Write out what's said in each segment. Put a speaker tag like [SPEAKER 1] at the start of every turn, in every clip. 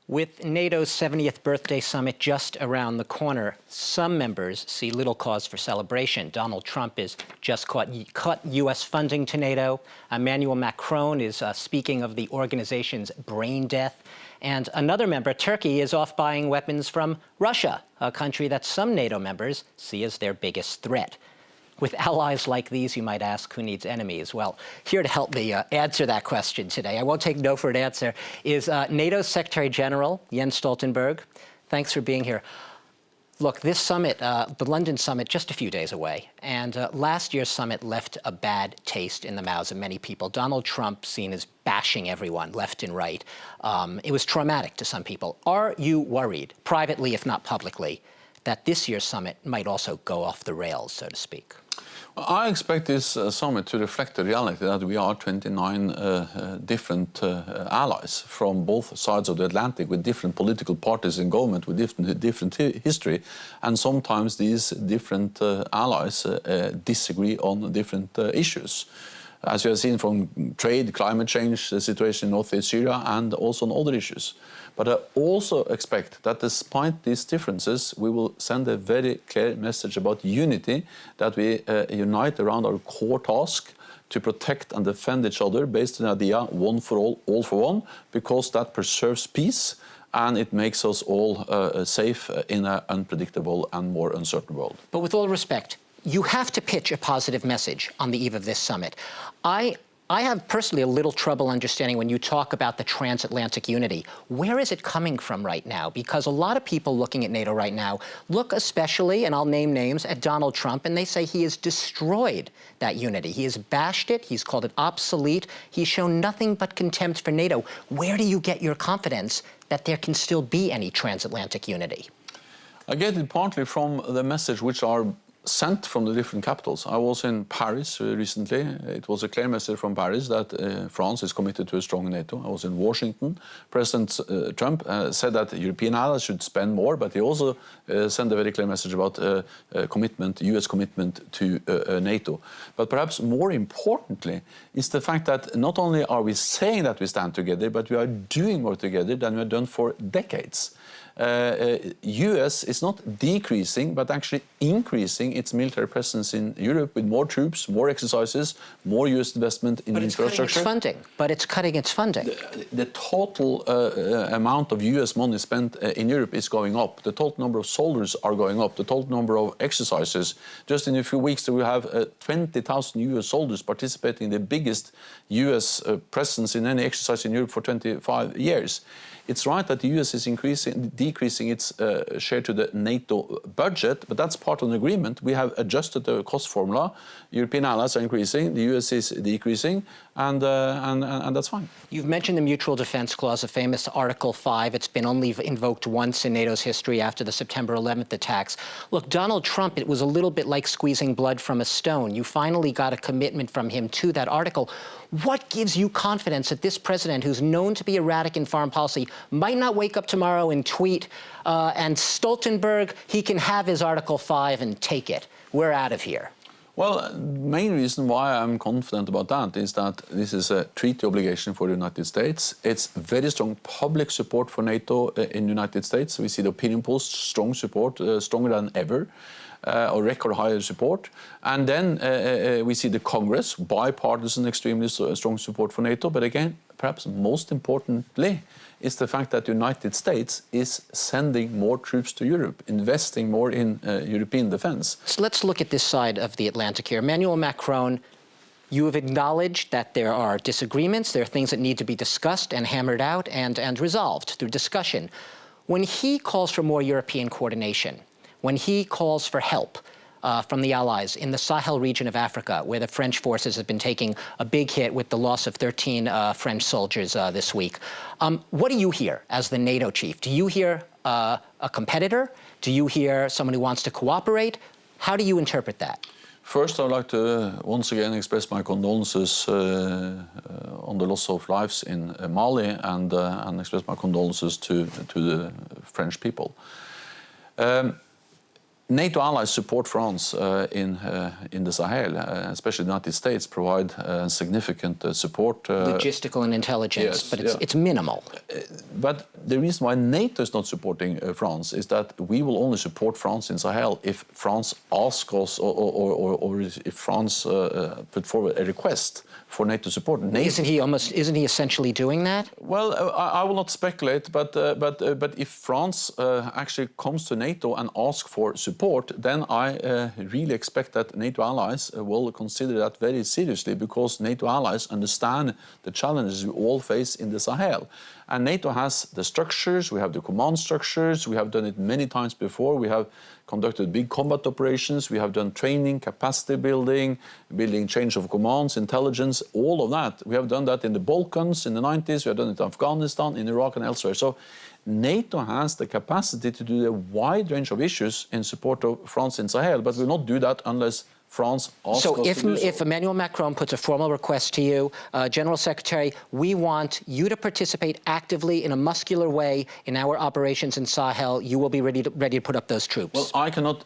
[SPEAKER 1] With NATO's 70th birthday summit just around the corner, some members see little cause for celebration. Donald Trump has just cut U.S. funding to NATO. Emmanuel Macron is speaking of the organization's brain death. And another member, Turkey, is off buying weapons from Russia, a country that some NATO members see as their biggest threat. With allies like these, you might ask, who needs enemies? Well, here to help me answer that question today, I won't take no for an answer, is NATO's Secretary General, Jens Stoltenberg. Thanks for being here. Look, this summit, the London summit, just a few days away. And last year's summit left a bad taste in the mouths of many people. Donald Trump seen as bashing everyone, left and right. It was traumatic to some people. Are you worried, privately if not publicly, that this year's summit might also go off the rails, so to speak?
[SPEAKER 2] I expect this summit to reflect the reality that we are 29 different allies from both sides of the Atlantic with different political parties in government with different history. And sometimes these different allies disagree on different issues. As we have seen from trade, climate change, the situation in northeast Syria, and also on other issues. But I also expect that despite these differences, we will send a very clear message about unity, that we unite around our core task to protect and defend each other based on the idea one for all for one, because that preserves peace and it makes us all safe in an unpredictable and more uncertain world.
[SPEAKER 1] But with all respect, you have to pitch a positive message on the eve of this summit. I have personally a little trouble understanding when you talk about the transatlantic unity. Where is it coming from right now? Because a lot of people looking at NATO right now look especially, and I'll name names, at Donald Trump, and they say he has destroyed that unity. He has bashed it. He's called it obsolete. He's shown nothing but contempt for NATO. Where do you get your confidence that there can still be any transatlantic unity?
[SPEAKER 2] I get it partly from the message which are sent from the different capitals. I was in Paris recently. It was a clear message from Paris that France is committed to a strong NATO. I was in Washington. President Trump said that European allies should spend more, but he also sent a very clear message about commitment, US commitment to NATO. But perhaps more importantly is the fact that not only are we saying that we stand together, but we are doing more together than we have done for decades. US is not decreasing, but actually increasing its military presence in Europe with more troops, more exercises, more US investment in infrastructure.
[SPEAKER 1] But it's cutting its funding.
[SPEAKER 2] The total amount of US money spent in Europe is going up. The total number of soldiers are going up. The total number of exercises. Just in a few weeks, we have 20,000 US soldiers participating in the biggest US presence in any exercise in Europe for 25 years. It's right that the US is decreasing its share to the NATO budget, but that's part of an agreement. We have adjusted the cost formula. European allies are increasing, the US is decreasing, and that's fine.
[SPEAKER 1] You've mentioned the Mutual Defense Clause, a famous Article 5. It's been only invoked once in NATO's history after the September 11th attacks. Look, Donald Trump, it was a little bit like squeezing blood from a stone. You finally got a commitment from him to that article. What gives you confidence that this president, who's known to be erratic in foreign policy, might not wake up tomorrow and tweet, and Stoltenberg, he can have his Article 5 and take it. We're out of here.
[SPEAKER 2] Well, the main reason why I'm confident about that is that this is a treaty obligation for the United States. It's very strong public support for NATO in the United States. We see the opinion polls, strong support, stronger than ever. Or record higher support. And then we see the Congress, bipartisan, extremely strong support for NATO. But again, perhaps most importantly, is the fact that the United States is sending more troops to Europe, investing more in European defense.
[SPEAKER 1] So let's look at this side of the Atlantic here. Emmanuel Macron, you have acknowledged that there are disagreements, there are things that need to be discussed and hammered out and resolved through discussion. When he calls for more European coordination, when he calls for help from the allies in the Sahel region of Africa, where the French forces have been taking a big hit with the loss of 13 French soldiers this week, what do you hear as the NATO chief? Do you hear a competitor? Do you hear someone who wants to cooperate? How do you interpret that?
[SPEAKER 2] First, I'd like to once again express my condolences on the loss of lives in Mali and express my condolences to the French people. NATO allies support France in the Sahel, especially the United States provide significant support.
[SPEAKER 1] Logistical and intelligence,
[SPEAKER 2] yes,
[SPEAKER 1] but
[SPEAKER 2] yeah.
[SPEAKER 1] it's minimal.
[SPEAKER 2] But the reason why NATO is not supporting France is that we will only support France in Sahel if France asks us or if France put forward a request for NATO support.
[SPEAKER 1] Isn't he essentially doing that?
[SPEAKER 2] Well, I will not speculate, but if France actually comes to NATO and asks for support, then I really expect that NATO allies will consider that very seriously, because NATO allies understand the challenges we all face in the Sahel. And NATO has the structures, we have the command structures, we have done it many times before, we have conducted big combat operations, we have done training, capacity building, change of commands, intelligence, all of that. We have done that in the Balkans in the 90s, we have done it in Afghanistan, in Iraq and elsewhere. So NATO has the capacity to do a wide range of issues in support of France in Sahel, but will not do that unless France asks us to do so.
[SPEAKER 1] If Emmanuel Macron puts a formal request to you, General Secretary, we want you to participate actively in a muscular way in our operations in Sahel, you will be ready to put up those troops.
[SPEAKER 2] Well, I cannot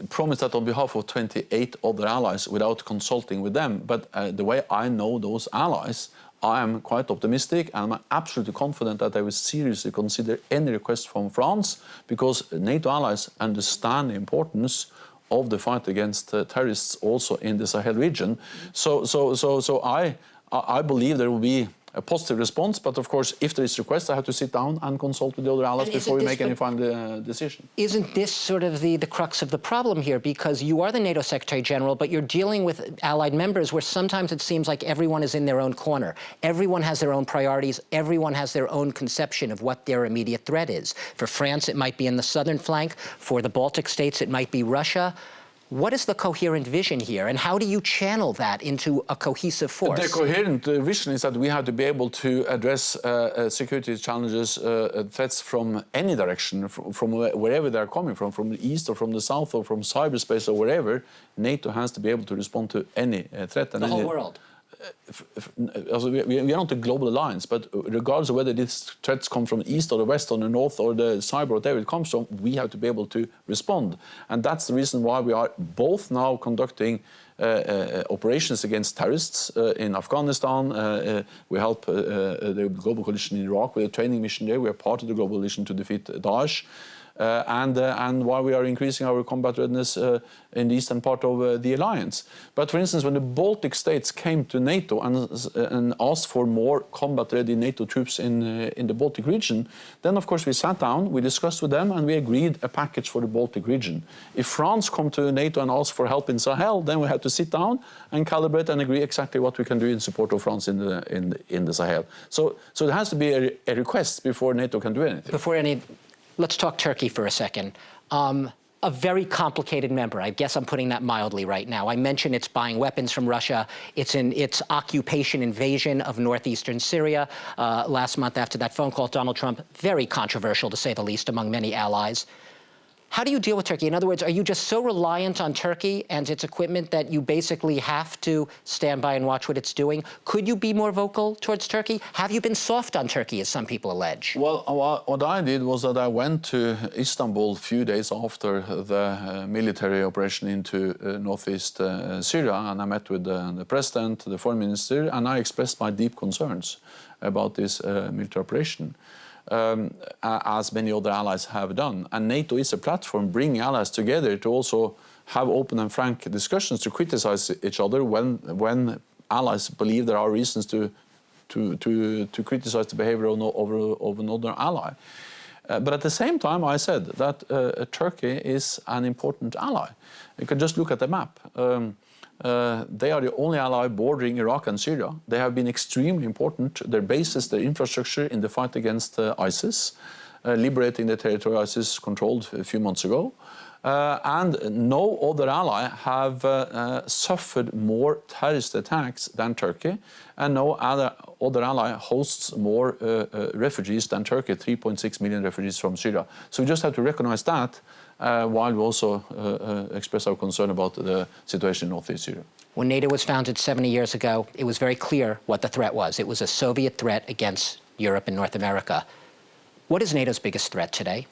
[SPEAKER 2] promise that on behalf of 28 other allies without consulting with them, but the way I know those allies, I am quite optimistic, and I'm absolutely confident that they will seriously consider any request from France, because NATO allies understand the importance of the fight against terrorists also in the Sahel region. So I believe there will be a positive response, but of course, if there is request, I have to sit down and consult with the other allies before we make any final decision.
[SPEAKER 1] Isn't this sort of the crux of the problem here? Because you are the NATO Secretary General, but you're dealing with allied members where sometimes it seems like everyone is in their own corner. Everyone has their own priorities. Everyone has their own conception of what their immediate threat is. For France, it might be in the southern flank. For the Baltic states, it might be Russia. What is the coherent vision here, and how do you channel that into a cohesive force?
[SPEAKER 2] The coherent vision is that we have to be able to address security challenges, threats from any direction, from wherever they're coming from the east or from the south or from cyberspace or wherever. NATO has to be able to respond to any threat.
[SPEAKER 1] And the whole world.
[SPEAKER 2] We are not a global alliance, but regardless of whether these threats come from the east or the west or the north or the cyber, whatever it comes from, we have to be able to respond. And that's the reason why we are both now conducting operations against terrorists in Afghanistan. We help the global coalition in Iraq with a training mission there. We are part of the global coalition to defeat Daesh. And why we are increasing our combat readiness in the eastern part of the alliance. But for instance, when the Baltic states came to NATO and asked for more combat-ready NATO troops in the Baltic region, then of course we sat down, we discussed with them, and we agreed a package for the Baltic region. If France come to NATO and ask for help in Sahel, then we have to sit down and calibrate and agree exactly what we can do in support of France in the Sahel. So there has to be a request before NATO can do anything.
[SPEAKER 1] Let's talk Turkey for a second. A very complicated member. I guess I'm putting that mildly right now. I mentioned it's buying weapons from Russia. It's in its occupation invasion of northeastern Syria last month after that phone call with Donald Trump. Very controversial, to say the least, among many allies. How do you deal with Turkey? In other words, are you just so reliant on Turkey and its equipment that you basically have to stand by and watch what it's doing? Could you be more vocal towards Turkey? Have you been soft on Turkey, as some people allege?
[SPEAKER 2] Well, what I did was that I went to Istanbul a few days after the military operation into northeast Syria, and I met with the president, the foreign minister, and I expressed my deep concerns about this military operation. As many other allies have done. And NATO is a platform bringing allies together to also have open and frank discussions, to criticize each other when allies believe there are reasons to criticize the behavior of another ally. But at the same time, I said that Turkey is an important ally. You can just look at the map. They are the only ally bordering Iraq and Syria. They have been extremely important, their bases, their infrastructure in the fight against ISIS, liberating the territory ISIS controlled a few months ago. And no other ally have suffered more terrorist attacks than Turkey, and no other ally hosts more refugees than Turkey, 3.6 million refugees from Syria. So we just have to recognize that, while we also express our concern about the situation in northeast Syria.
[SPEAKER 1] When NATO was founded 70 years ago, it was very clear what the threat was. It was a Soviet threat against Europe and North America. What is NATO's biggest threat today?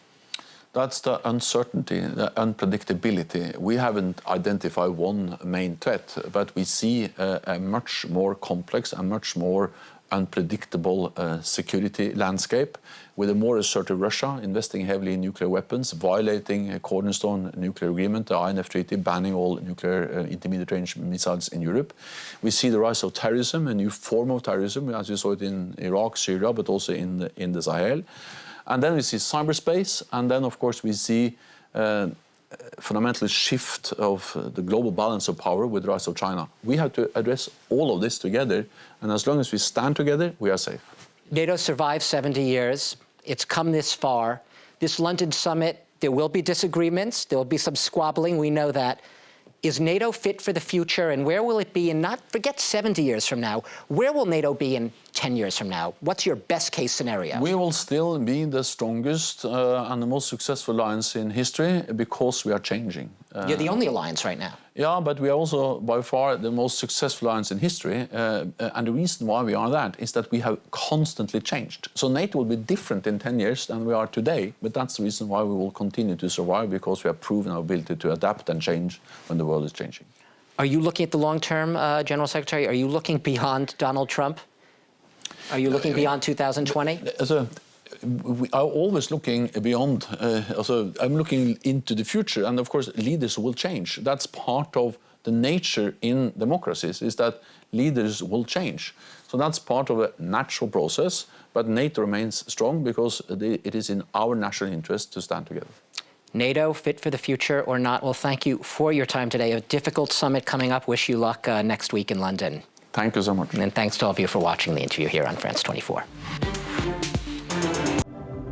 [SPEAKER 2] That's the uncertainty, the unpredictability. We haven't identified one main threat, but we see a much more complex and much more unpredictable security landscape, with a more assertive Russia investing heavily in nuclear weapons, violating a cornerstone nuclear agreement, the INF Treaty, banning all nuclear intermediate range missiles in Europe. We see the rise of terrorism, a new form of terrorism, as you saw it in Iraq, Syria, but also in the Sahel. And then we see cyberspace, and then of course we see fundamental shift of the global balance of power with the rise of China. We have to address all of this together, and as long as we stand together, we are safe.
[SPEAKER 1] NATO survived 70 years. It's come this far. This London summit, there will be disagreements. There will be some squabbling. We know that. Is NATO fit for the future, and where will it be in, not forget 70 years from now, where will NATO be in 10 years from now? What's your best case scenario?
[SPEAKER 2] We will still be the strongest and the most successful alliance in history because we are changing.
[SPEAKER 1] You're the only alliance right now.
[SPEAKER 2] Yeah, but we are also by far the most successful alliance in history. And the reason why we are that is that we have constantly changed. So NATO will be different in 10 years than we are today, but that's the reason why we will continue to survive, because we have proven our ability to adapt and change when the world is changing.
[SPEAKER 1] Are you looking at the long term, General Secretary? Are you looking beyond Donald Trump? Are you looking beyond 2020?
[SPEAKER 2] We are always looking beyond. I'm looking into the future, and of course, leaders will change. That's part of the nature in democracies, is that leaders will change. So that's part of a natural process, but NATO remains strong because it is in our national interest to stand together.
[SPEAKER 1] NATO fit for the future or not? Well, thank you for your time today. A difficult summit coming up. Wish you luck next week in London.
[SPEAKER 2] Thank you so much.
[SPEAKER 1] And thanks to all of you for watching the interview here on France 24.